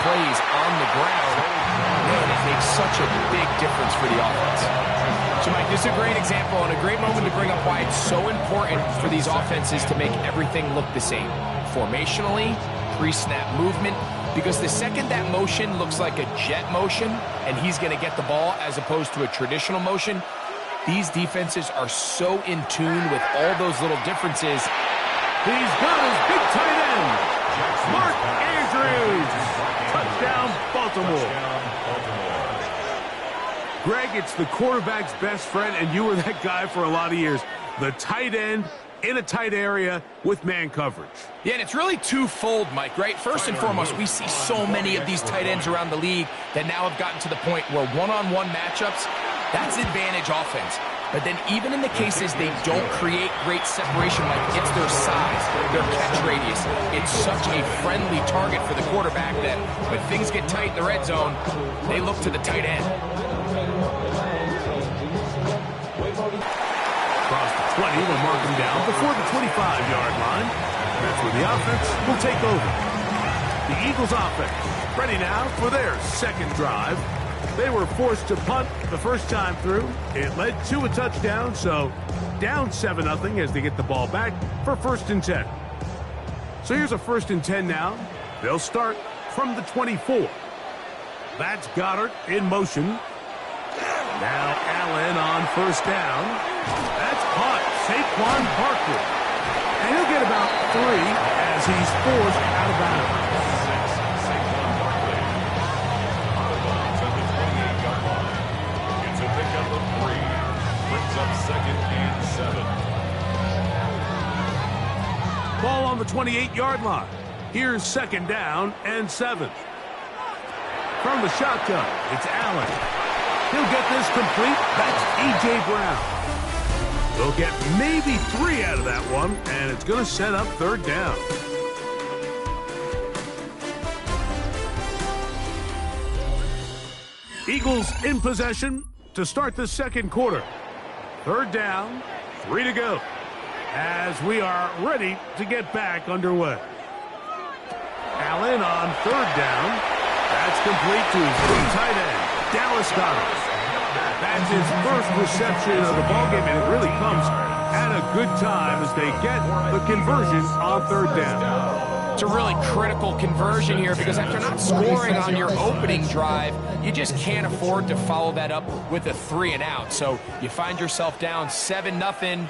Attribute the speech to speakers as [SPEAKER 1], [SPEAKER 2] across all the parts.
[SPEAKER 1] plays on the ground, man, it makes such a big difference for the offense.
[SPEAKER 2] So, Mike, this is a great example and a great moment to bring up why it's so important for these offenses to make everything look the same. Formationally, pre-snap movement, because the second that motion looks like a jet motion and he's going to get the ball as opposed to a traditional motion, these defenses are so in tune with all those little differences.
[SPEAKER 3] He's got his big tight end, Mark Andrews. Touchdown, Baltimore. Greg, it's the quarterback's best friend, and you were that guy for a lot of years. The tight end in a tight area with man coverage.
[SPEAKER 1] Yeah, and it's really twofold, Mike, right? First and foremost, we see so many of these tight ends around the league that now have gotten to the point where one-on-one matchups, that's advantage offense. But then even in the cases they don't create great separation, Mike, it's their size, their catch radius. It's such a friendly target for the quarterback that when things get tight in the red zone, they look to the tight end.
[SPEAKER 3] Across the 20, we'll mark him down before the 25-yard line. That's where the offense will take over. The Eagles offense ready now for their second drive. They were forced to punt the first time through. It led to a touchdown, so down 7-0 as they get the ball back for 1st and 10. So here's a 1st and 10 now. They'll start from the 24. That's Goddard in motion. Now Allen on 1st down. That's caught Saquon Barkley. And he'll get about 3 as he's forced out of bounds. Ball on the 28-yard line. Here's 2nd down and 7. From the shotgun, it's Allen. He'll get this complete. That's A.J. Brown. They'll get maybe 3 out of that one, and it's going to set up 3rd down. Eagles in possession to start the 2nd quarter. 3rd down, 3 to go, as we are ready to get back underway. Allen on 3rd down. That's complete to his big tight end, Dallas Goedert. That's his first reception of the ballgame, and it really comes at a good time as they get the conversion on 3rd down.
[SPEAKER 1] It's a really critical conversion here because after not scoring on your opening drive, you just can't afford to follow that up with a 3 and out. So you find yourself down 7-0.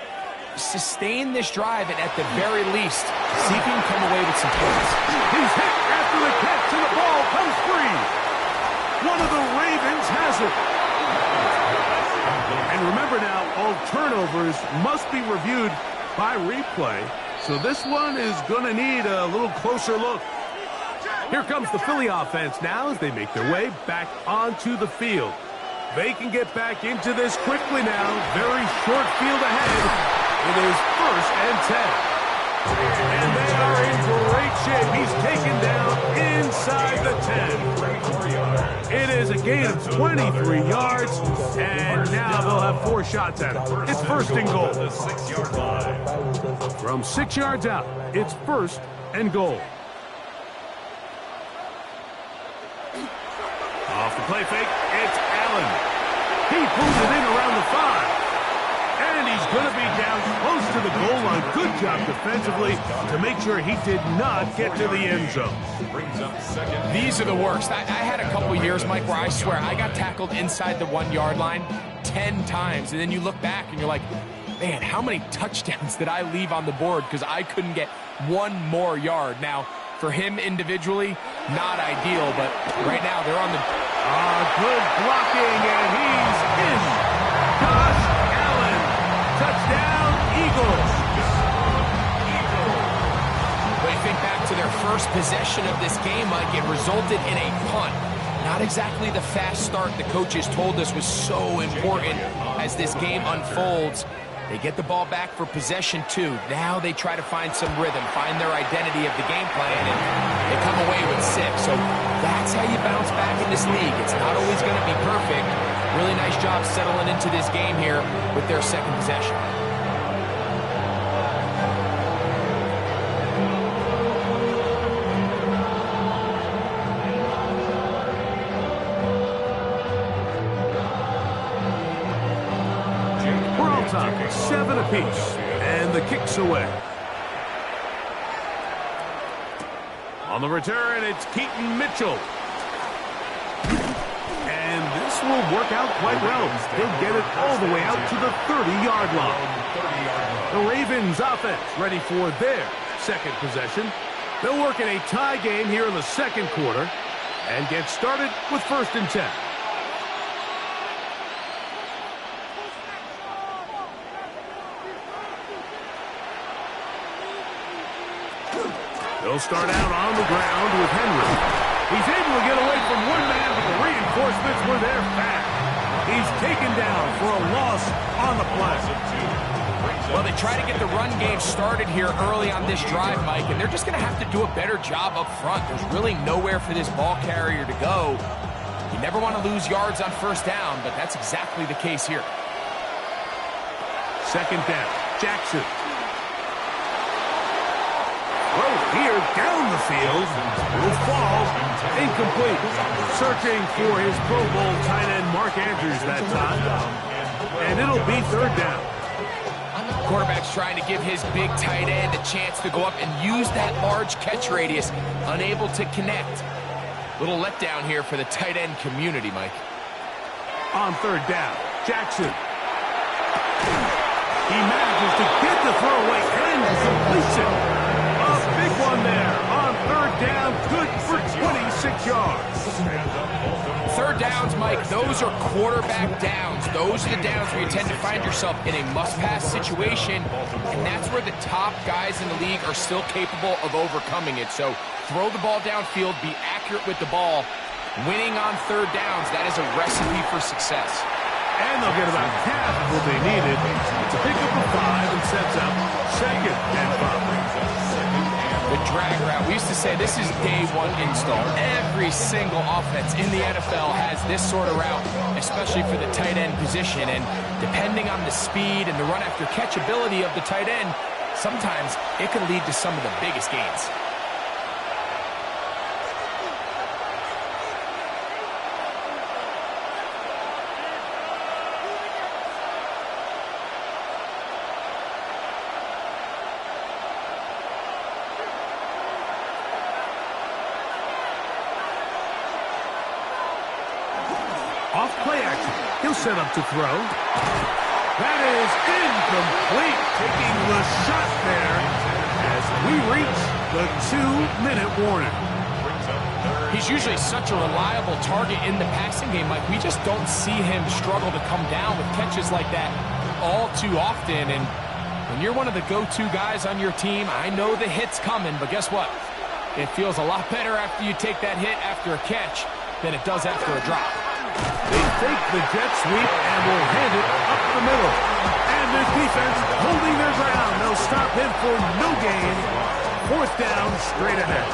[SPEAKER 1] Sustain this drive and at the very least, see if you can come away with some points.
[SPEAKER 3] He's hit after the catch and the ball comes free. One of the Ravens has it. And remember now, all turnovers must be reviewed by replay. So this one is going to need a little closer look. Here comes the Philly offense now as they make their way back onto the field. They can get back into this quickly now. Very short field ahead. It is 1st and 10. And they are in great shape. He's taken down inside the 10. It is a gain of 23 yards. And now they'll have 4 shots at it. It's 1st and goal. From 6 yards out, it's 1st and goal. Off the play fake, it's Allen. He pulls it in around the 5. And he's going to be down close to the goal line. Good job defensively to make sure he did not get to the end zone.
[SPEAKER 1] These are the worst. I had a couple years, Mike, where I swear I got tackled inside the 1-yard line 10 times. And then you look back and you're like, man, how many touchdowns did I leave on the board because I couldn't get 1 more yard? Now, for him individually, not ideal, but right now they're on the...
[SPEAKER 3] Good blocking, and he's in. Josh Allen, touchdown, Eagles.
[SPEAKER 1] When you think back to their first possession of this game, Mike, it resulted in a punt. Not exactly the fast start the coaches told us was so important as this game unfolds. They get the ball back for possession 2. Now they try to find some rhythm, find their identity of the game plan, and they come away with 6. So that's how you bounce back in this league. It's not always going to be perfect. Really nice job settling into this game here with their 2nd possession.
[SPEAKER 3] halftime, 7 apiece, and the kick's away. On the return, it's Keaton Mitchell. And this will work out quite well. They'll get it all the way out to the 30-yard line. The Ravens offense ready for their second possession. They'll work in a tie game here in the second quarter and get started with 1st and 10. They'll start out on the ground with Henry. He's able to get away from one man, but the reinforcements were there fast. He's taken down for a loss on the play.
[SPEAKER 2] Well, they try to get the run game started here early on this drive, Mike, and they're just going to have to do a better job up front. There's really nowhere for this ball carrier to go. You never want to lose yards on 1st down, but that's exactly the case here.
[SPEAKER 3] 2nd down, Jackson. Throw here down the field. Will fall. Incomplete. Searching for his Pro Bowl tight end Mark Andrews that time. And it'll be 3rd down.
[SPEAKER 2] Quarterback's trying to give his big tight end a chance to go up and use that large catch radius. Unable to connect. Little letdown here for the tight end community, Mike.
[SPEAKER 3] On 3rd down, Jackson. He manages to get the throw away and completes it. A big one there on 3rd down, good for 26 yards.
[SPEAKER 2] 3rd downs, Mike, those are quarterback downs. Those are the downs where you tend to find yourself in a must-pass situation, and that's where the top guys in the league are still capable of overcoming it. So throw the ball downfield, be accurate with the ball. Winning on 3rd downs, that is a recipe for success.
[SPEAKER 3] And they'll get about half of what they needed to pick up a 5 and sets up 2nd and 5.
[SPEAKER 2] The drag route. We used to say this is day 1 install. Every single offense in the NFL has this sort of route, especially for the tight end position. And depending on the speed and the run after catch ability of the tight end, sometimes it can lead to some of the biggest gains.
[SPEAKER 3] Off play action. He'll set up to throw. That is incomplete. Taking the shot there as we reach the 2-minute warning.
[SPEAKER 2] He's usually such a reliable target in the passing game. Like, we just don't see him struggle to come down with catches like that all too often. And when you're one of the go-to guys on your team, I know the hit's coming, but guess what? It feels a lot better after you take that hit after a catch than it does after a drop.
[SPEAKER 3] They take the jet sweep and will hand it up the middle. And their defense holding their ground. They'll stop him for no gain. 4th down, straight ahead.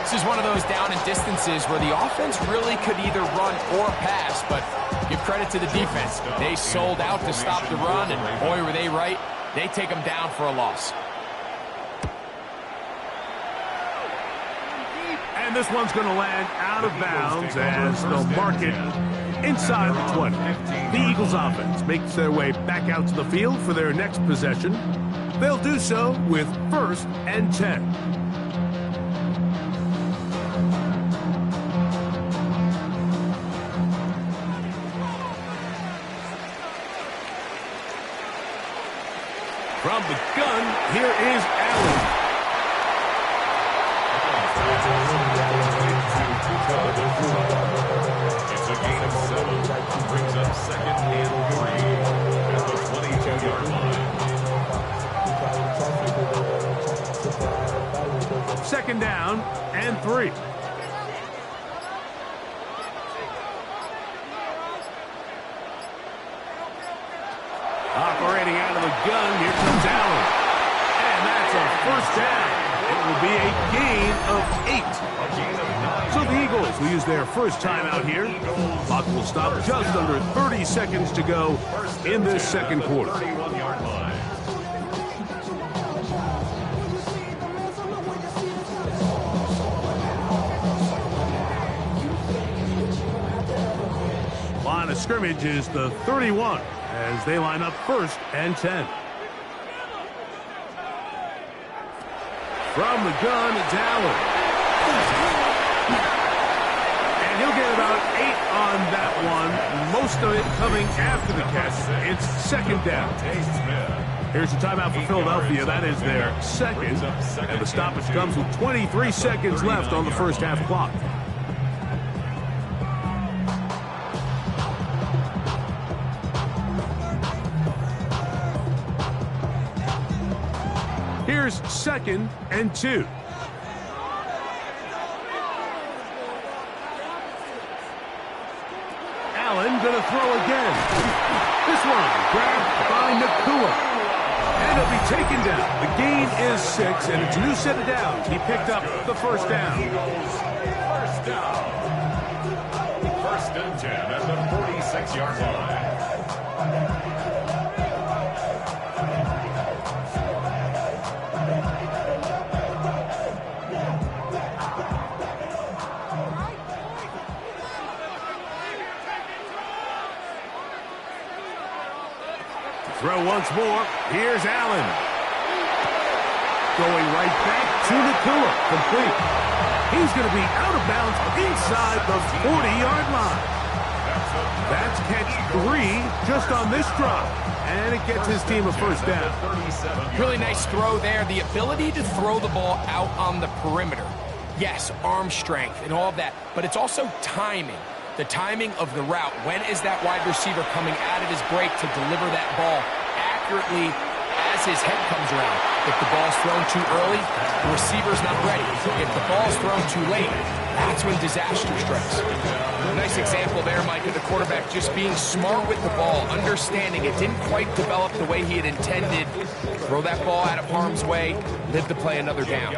[SPEAKER 2] This is one of those down and distances where the offense really could either run or pass, but give credit to the defense. They sold out to stop the run, and boy, were they right. They take them down for a loss.
[SPEAKER 3] And this one's going to land out of bounds as they'll mark it inside the 20. The Eagles offense makes their way back out to the field for their next possession. They'll do so with 1st and 10. From the gun, here is Allen.
[SPEAKER 4] It's a gain of 7. Brings up 2nd and 3 at the 22-yard line.
[SPEAKER 3] 2nd down and 3. Operating out of the gun, here comes Allen. And that's a 1st down. It will be a gain of 8. So the Eagles will use their first timeout here. Clock will stop just under 30 seconds to go in this second quarter. Line of scrimmage is the 31 as they line up 1st and 10. From the gun, it's Allen. And he'll get about 8 on that one. Most of it coming after the catch. It's 2nd down. Here's the timeout for Philadelphia. That is their 2nd. And the stoppage comes with 23 seconds left on the first half clock. Here's 2nd and 2. Allen gonna throw again. This one grabbed by Nacua. And it'll be taken down. The gain is 6, and it's a new set of downs. He picked up the 1st down.
[SPEAKER 4] First down. 1st and 10 at the 46-yard line.
[SPEAKER 3] Throw once more. Here's Allen. Going right back to Nacua. Complete. He's going to be out of bounds inside the 40-yard line. That's catch 3 just on this drive. And it gets his team a 1st down.
[SPEAKER 2] Really nice throw there. The ability to throw the ball out on the perimeter. Yes, arm strength and all of that, but it's also timing. The timing of the route. When is that wide receiver coming out of his break to deliver that ball accurately as his head comes around? If the ball's thrown too early, the receiver's not ready. If the ball's thrown too late, that's when disaster strikes. Nice example there, Mike, of the quarterback just being smart with the ball, understanding it didn't quite develop the way he had intended. Throw that ball out of harm's way, live to play another down.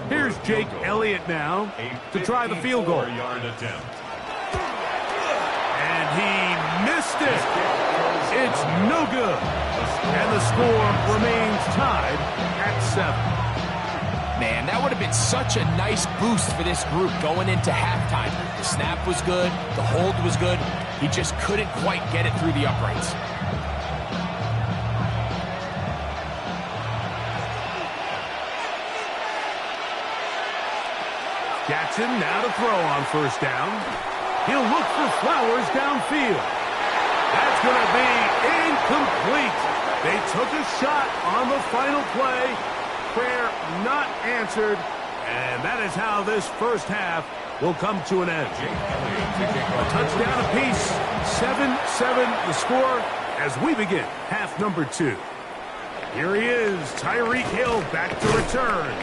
[SPEAKER 3] Here's Jake Elliott now to try the field goal. And he missed it. It's no good. And the score remains tied at 7.
[SPEAKER 2] Man, that would have been such a nice boost for this group going into halftime. The snap was good. The hold was good. He just couldn't quite get it through the uprights.
[SPEAKER 3] Jackson now to throw on 1st down. He'll look for Flowers downfield. That's going to be incomplete. They took a shot on the final play. Prayer not answered. And that is how this 1st half will come to an end. A touchdown apiece. 7-7 the score as we begin half number 2. Here he is, Tyreek Hill back to return.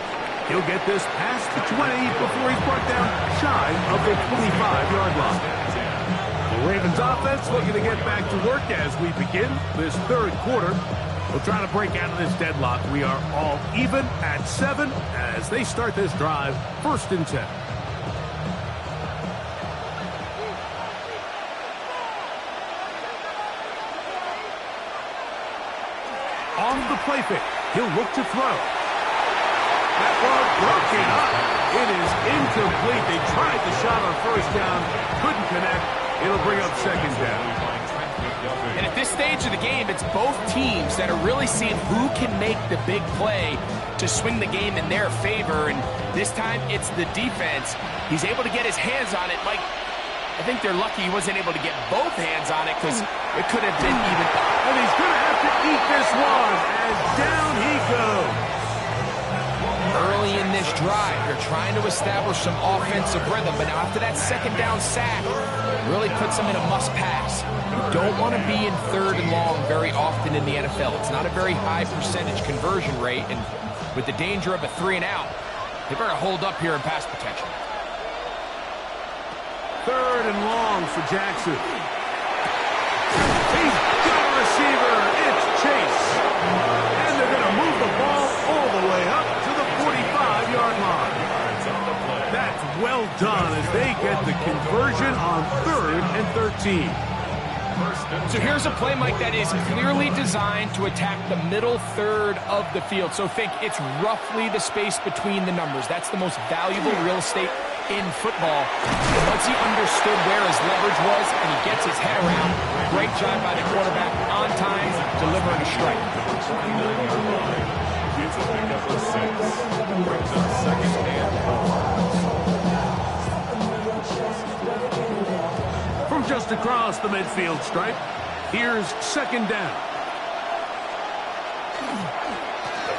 [SPEAKER 3] He'll get this past the 20 before he's brought down shy of the 25-yard line. The Ravens offense looking to get back to work as we begin this 3rd quarter. We'll try to break out of this deadlock. We are all even at 7 as they start this drive, 1st and 10. On the play fake, he'll look to throw. That ball broken up. It is incomplete. They tried the shot on 1st down, couldn't connect. It'll bring up 2nd down.
[SPEAKER 2] And at this stage of the game, it's both teams that are really seeing who can make the big play to swing the game in their favor. And this time, it's the defense. He's able to get his hands on it. Mike, I think they're lucky he wasn't able to get both hands on it because it could have been even.
[SPEAKER 3] And he's going to have to eat this one as down he goes.
[SPEAKER 2] Early in this drive, they're trying to establish some offensive rhythm, but now after that 2nd down sack, really puts them in a must-pass. You don't want to be in 3rd and long very often in the NFL. It's not a very high percentage conversion rate, and with the danger of a 3-and-out, they better hold up here in pass protection.
[SPEAKER 3] 3rd and long for Jackson. He's got a receiver. It's Chase. And they're going to move the ball all the way up to the 45-yard line. That's well done as they get the conversion on 3rd and 13.
[SPEAKER 2] So here's a play, Mike, that is clearly designed to attack the middle 3rd of the field. So think it's roughly the space between the numbers. That's the most valuable real estate in football. Once he understood where his leverage was and he gets his head around, great job by the quarterback on time, delivering a strike.
[SPEAKER 4] It's a pickup of 6. Brings up second and 4.
[SPEAKER 3] From just across the midfield stripe, here's second down.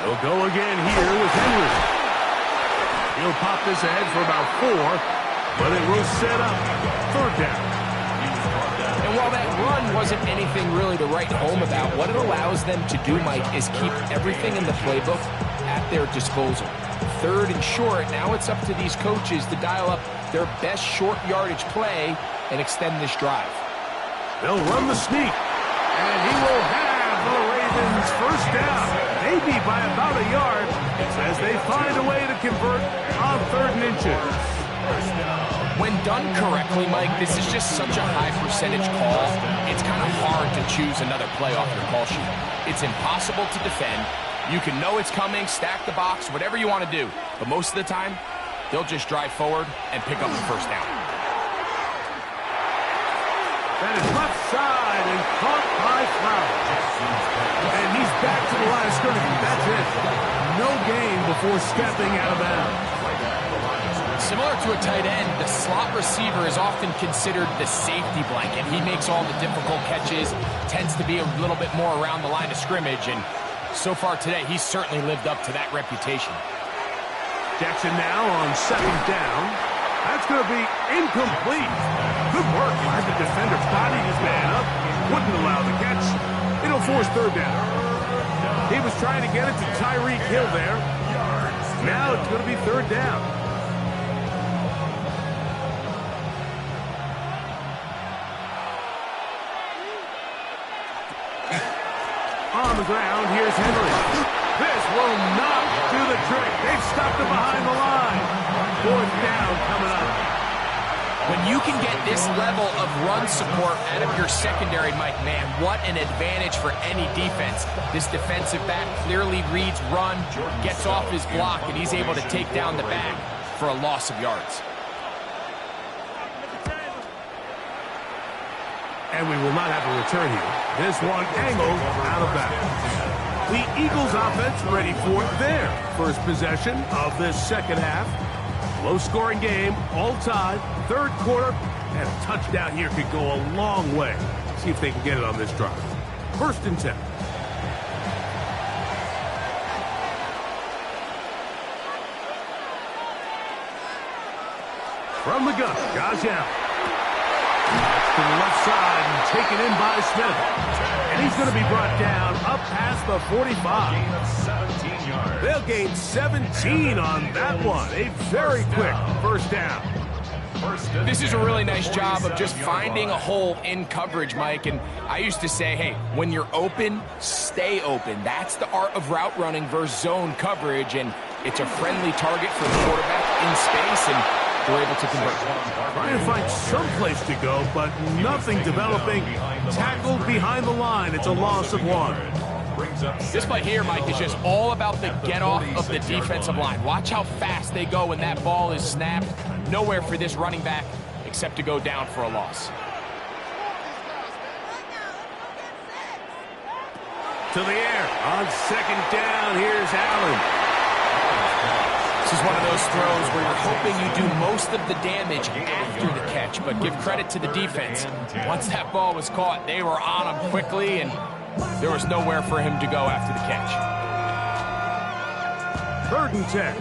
[SPEAKER 3] He'll go again here with Henry. He'll pop this ahead for about 4, but it will set up third down.
[SPEAKER 2] And while that run wasn't anything really to write home about, what it allows them to do, Mike, is keep everything in the playbook at their disposal. Third and short, now it's up to these coaches to dial up their best short yardage play and extend this drive.
[SPEAKER 3] They'll run the sneak, and he will have the Ravens first down, maybe by about a yard, as they find a way to convert on 3rd and inches.
[SPEAKER 2] When done correctly, Mike, this is just such a high percentage call. It's kind of hard to choose another play off your call sheet. It's impossible to defend. You can know it's coming, stack the box, whatever you want to do. But most of the time, they'll just drive forward and pick up the first down.
[SPEAKER 3] That is left side and caught by Flowers. And he's back to the line of scrimmage. That's it. No gain before stepping out of bounds.
[SPEAKER 2] Similar to a tight end, the slot receiver is often considered the safety blanket. He makes all the difficult catches, tends to be a little bit more around the line of scrimmage, and so far today, he's certainly lived up to that reputation.
[SPEAKER 3] Jackson now on second down. That's going to be incomplete. Good work. Glad the defender bodied his man up. Wouldn't allow the catch. It'll force third down. He was trying to get it to Tyreek Hill there. Now it's going to be third down. On the ground, here's Henry. This will not do the trick. They've stopped him behind the line. Fourth down coming up.
[SPEAKER 2] When you can get this level of run support out of your secondary, Mike, man, what an advantage for any defense. This defensive back clearly reads run, gets off his block, and he's able to take down the back for a loss of yards.
[SPEAKER 3] And we will not have a return here. This one angled out of bounds. The Eagles offense ready for their first possession of this second half. Low-scoring game, all tied, third quarter, and a touchdown here could go a long way. See if they can get it on this drive. 1st and 10. From the gun, Josh Allen. To the left side and taken in by Smith. And he's going to be brought down up past the 45.
[SPEAKER 4] Gain of 17 yards.
[SPEAKER 3] They'll gain 17 on that one. A very quick first down.
[SPEAKER 2] This is a really nice job of just finding a hole in coverage, Mike. And I used to say, hey, when you're open, stay open. That's the art of route running versus zone coverage. And it's a friendly target for the quarterback in space, and they're able to convert.
[SPEAKER 3] Trying to find some place to go, but nothing developing. Tackled behind the line. It's a loss of 1.
[SPEAKER 2] This play here, Mike, is just all about the get-off of the defensive line. Watch how fast they go when that ball is snapped. Nowhere for this running back except to go down for a loss.
[SPEAKER 3] To the air. On second down, here's Allen.
[SPEAKER 2] This is one of those throws where you're hoping you do most of the damage after the catch, but give credit to the defense. Once that ball was caught, they were on him quickly, and there was nowhere for him to go after the catch.
[SPEAKER 3] 3rd and 10.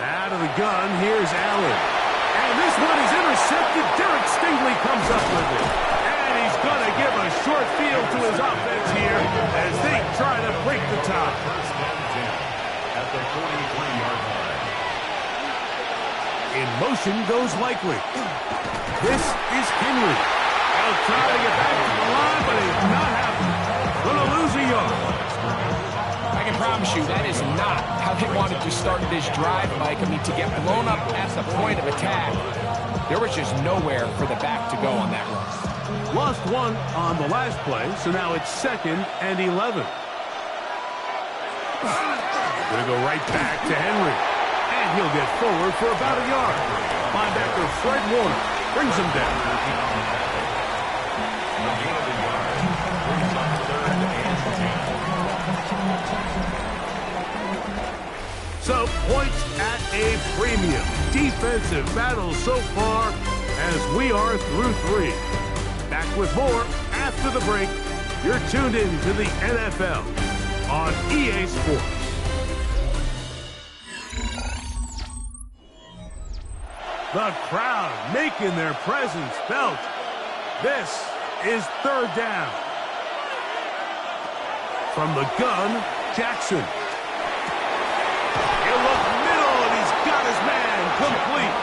[SPEAKER 3] Out of the gun, here's Allen. And this one is intercepted. Derek Stingley comes up with it. And he's going to give a short field to his offense here as they try to break the top.
[SPEAKER 4] At the 43-yard line.
[SPEAKER 3] In motion goes Likely. This is Henry. They'll try to get back to the line, but it's not happening. Going to lose a yard.
[SPEAKER 2] I can promise you that is not how they wanted to start this drive, Mike. I mean, to get blown up at the point of attack, there was just nowhere for the back to go on that run.
[SPEAKER 3] Lost 1 on the last play, so now it's 2nd and 11. Gonna go right back to Henry. And he'll get forward for about a yard. Linebacker Fred Warner brings him down. So, points at a premium. Defensive battle so far as we are through 3. Back with more after the break. You're tuned in to the NFL on EA Sports. The crowd making their presence felt. This is 3rd down. From the gun, Jackson. He'll look middle, and he's got his man complete.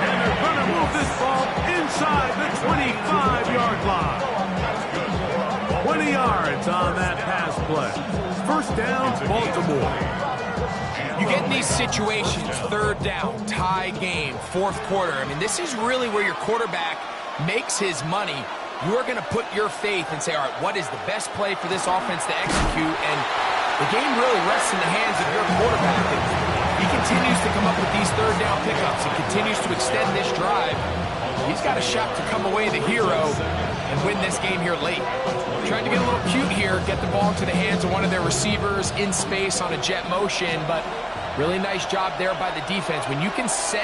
[SPEAKER 3] And they're going to move this ball inside the 25-yard line. 20 yards on that pass play. 1st down, Baltimore.
[SPEAKER 2] You get in these situations, 3rd down, tie game, 4th quarter. I mean, this is really where your quarterback makes his money. You are going to put your faith and say, all right, what is the best play for this offense to execute? And the game really rests in the hands of your quarterback. And he continues to come up with these 3rd down pickups and continues to extend this drive. He's got a shot to come away the hero and win this game here late. Trying to get a little cute here, get the ball into the hands of one of their receivers in space on a jet motion, but really nice job there by the defense. When you can set